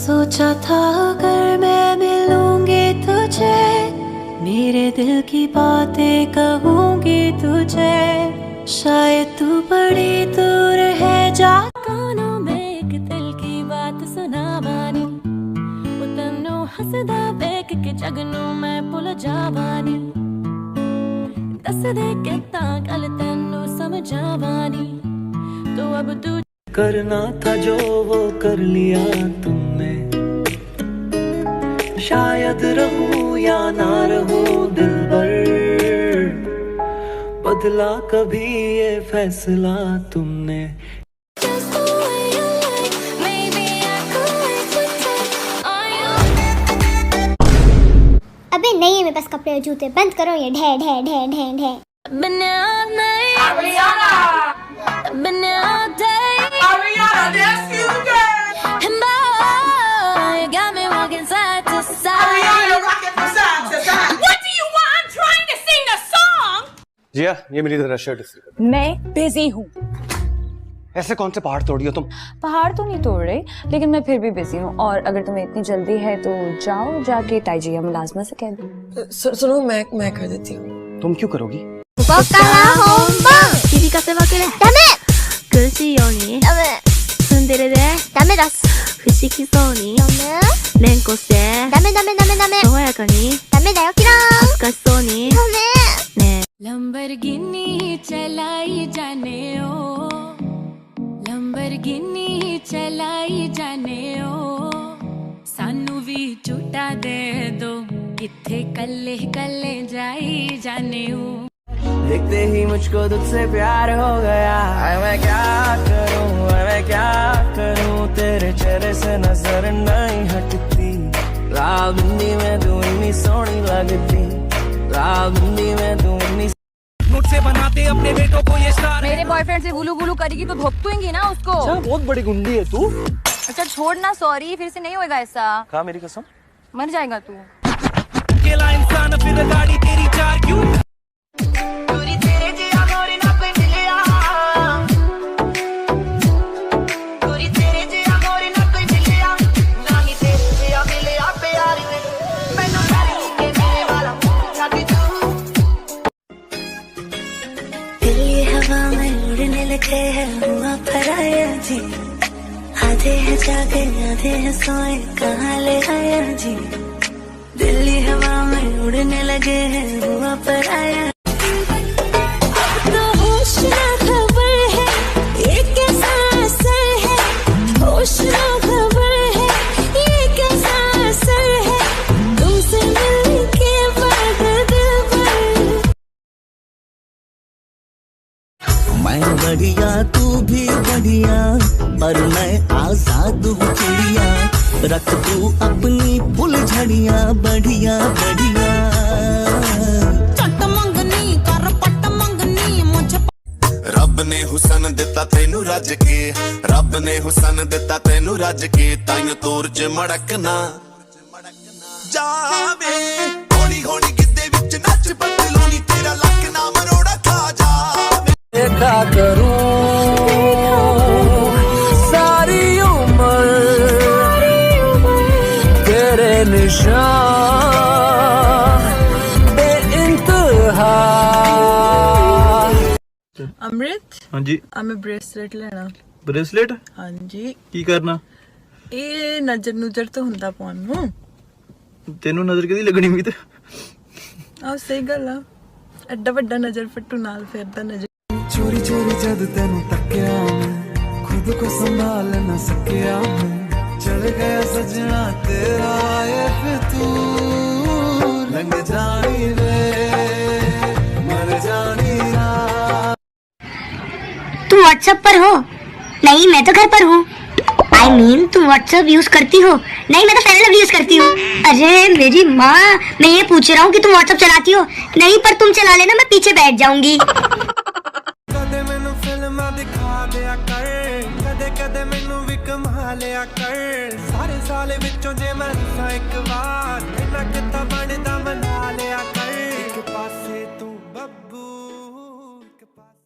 सोचा था अगर मैं मिलूंगी तुझे, मेरे दिल की बातें कहूंगी तुझे, शायद तू बड़ी दूर है जा। कानों में एक दिल की बात सुना बानी, उतनो हसदा देख के जगनू मैं भुल जावानी, दस दे के गल तेनू समझावानी, तो अब तू करना था जो वो कर लिया तुमने, शायद रहूं या ना रहूं दिलबर, बदला कभी ये फैसला तुमने। अबे नहीं है मेरे पास कपड़े और जूते, बंद करो ये ढे ढे ढे ढे ढे। जिया, ये मेरी तरह शर्ट इस्त्री कर। मैं बिजी हूँ। ऐसे कौन से पहाड़ तोड़ी हो तुम? पहाड़ तो नहीं तोड़ रही, लेकिन मैं फिर भी बिजी हूँ। और अगर तुम्हें इतनी जल्दी है तो जाओ, जाके ताइजी या मुलाजमा से कह दो। सुनो, मैं कर देती हूँ। तुम क्यों करोगी? लंबरगिनी चलाई जाने ओ, लंबरगिनी चलाई जाने ओ, सानू भी झूठा दे दो, किथे कल्ले कल्ले जाई जाने ओ। देखते ही मुझको तुझसे प्यार हो गया, मैं क्या करूं, मैं क्या करूं, तेरे चेहरे से नजर नहीं हटती, रावनी में तू इतनी सोहनी लगती, रावनी में तू इतनी। मुझसे बनाते अपने बेटों को ये स्टार। मेरे बॉयफ्रेंड से गुलू गुलू करेगी तो धोपतूंगी ना उसको। अच्छा, बहुत बड़ी गुंडी है तू। अच्छा छोड़ ना, सॉरी, फिर से नहीं होएगा ऐसा। कहा मेरी कसम? मर जाएगा तू। अकेला इंसान फिर गाड़ी तेरी चार क्यों? लगे हैं हुआ फराया जी, आधे हैं जागे आधे हैं सोए, कहाँ ले आया जी, दिल्ली हवा में उड़ने लगे हैं हुआ फराया। अब तो होश ना खबर है, ये कैसा असर है, होश ना खबर है, ये कैसा असर है, तुमसे मिलने के बाद दिल भर। मैं बढ़िया तू भी बढ़िया, पर मैं आजाद हूँ चिड़िया, रख तू अपनी फुलझड़िया बढ़िया बढ़िया। चट मंगनी कर पट मंगनी मुझे, रब ने हुसन दिता तेनू रज के, रब ने हुसन दिता तेनू रज के, ताइयों तोर च मड़कना जावे, होनी होनी गिद्दे विच नच पतलूनी, तेरा लक ना मरोड़ा खा जावे। देखा करूं सारी उम्र तेरे निशान बेइंतहा। अमृत, हाँ जी। हमें ब्रेसलेट लेना। ब्रेसलेट? हाँ जी। की करना? ਇਹ ਨਜ਼ਰ ਨੁਜ਼ਰ ਤਾਂ ਹੁੰਦਾ ਪਾਉਣ ਨੂੰ। ਤੈਨੂੰ ਨਜ਼ਰ ਕਿਹਦੀ ਲੱਗਣੀ ਵੀ ਤੇ? ਆਹ ਸਹੀ ਗੱਲ ਆ, ਐਡਾ ਵੱਡਾ ਨਜ਼ਰ ਫੱਟੂ ਨਾਲ ਫਿਰਦਾ ਨਜ਼ਰ। चोरी चोरी जद तेनू तकिया मैं, खुद को संभाल न सकिया मैं, चल गया सजना तेरा ये फितूर, रंग जानी रे मर जानी रात। तुम व्हाट्सएप पर हो? नहीं, मैं तो घर पर हूँ। I mean, तुम व्हाट्सएप यूज करती हो? नहीं, मैं तो फेयर लवली यूज करती हूँ। अरे मेरी माँ, मैं ये पूछ रहा हूँ कि तुम व्हाट्सएप चलाती हो? नहीं, पर तुम चला लेना, मैं पीछे बैठ जाऊंगी। कदे मैनू फिल्मां दिखा दिया कर, कदे कदे मैनू भी कमा लिया कर, सारे साल विचों जे मैं हंसा एक बार, इन्ना किता बनदा मना लिया कर, एक पासे तू बब्बू